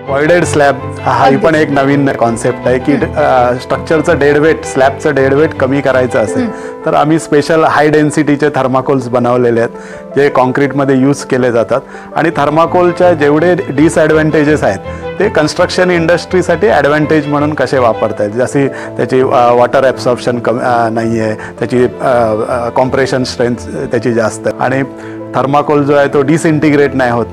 Voided slab ही पण एक नवीन concept आहे की स्ट्रक्चरचं डेड वेट, स्लॅबचं डेड वेट कमी करायचं असेल तर आम्ही स्पेशल हाय डेन्सिटीचे थर्माकोल्स बनवलेले आहेत जे कॉन्क्रीटमध्ये यूज केले जातात. आणि थर्माकोलच्या जेवढे डिसॲडव्हान्टेजेस आहेत ते कन्स्ट्रक्शन इंडस्ट्रीसाठी ॲडव्हान्टेज म्हणून कसे वापरता येईल. जशी त्याची वॉटर ॲब्सॉर्प्शन नाही आहे, त्याची कॉम्प्रेशन स्ट्रेंथ त्याची जास्त आहे आणि थर्माकोल जो आहे तो डिसइंटिग्रेट नाही होत,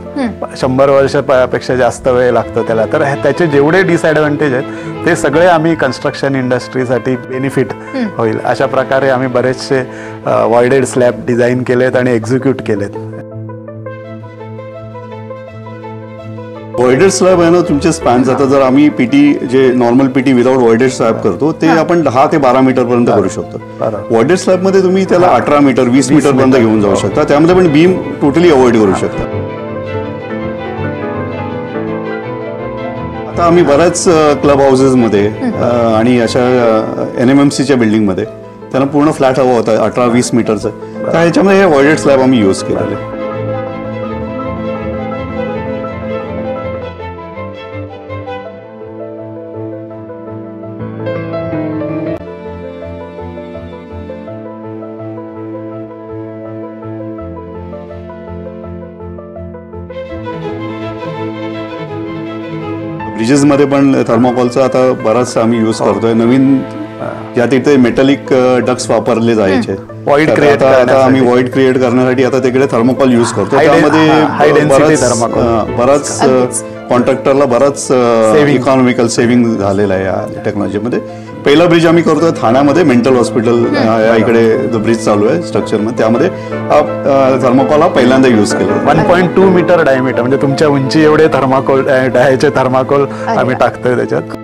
100 वर्षापेक्षा जास्त वेळ लागतो त्याला. तर त्याचे जेवढे डिसॲडव्हान्टेज आहेत ते सगळे आम्ही कन्स्ट्रक्शन इंडस्ट्रीसाठी बेनिफिट होईल अशा प्रकारे आम्ही बरेचसे वॉइडेड स्लॅब डिझाईन केलेत आणि एक्झिक्यूट केलेत. वॉइडेड स्लॅब आहे ना तुमचे स्पॅन्स आता जर आम्ही पीटी जे normal PT without voided slab करतो ते आपण 10 ते 12 मीटर पर्यंत करू शकतो. वॉइडेड स्लॅब मध्ये तुम्ही त्याला 18 मीटर 20 मीटर पर्यंत घेऊन जाऊ शकता. त्यामध्ये पण बीम टोटली अवॉइड करू शकता. आता आम्ही बऱ्याच क्लब हाऊसेस मध्ये आणि अशा NMMCच्या बिल्डिंग मध्ये त्यांना पूर्ण फ्लॅट हवा होता 18-20 मीटरचं, तर ह्याच्यामध्ये हे वॉइडेड स्लॅब आम्ही यूज केलेले. ब्रिजेस मध्ये पण थर्माकोलचा आता बराच आम्ही यूज करतोय. नवीन ज्या तिथे मेटलिक डक्स वापरले जायचे, आता आम्ही वॉइड क्रिएट करण्यासाठी आता तिकडे थर्माकोल यूज करतो. त्यामध्ये बराच कॉन्ट्रॅक्टरला बराच इकॉनॉमिकल सेव्हिंग झालेला आहे या टेक्नॉलॉजीमध्ये. पहिला ब्रिज आम्ही करतोय ठाण्यामध्ये मेंटल हॉस्पिटल इकडे जो ब्रिज चालू आहे स्ट्रक्चरमध्ये, त्यामध्ये थर्माकोल हा पहिल्यांदा यूज केला. 1.2 मीटर डायमीटर म्हणजे तुमच्या उंची एवढे थर्माकोल आम्ही टाकतोय त्याच्यात.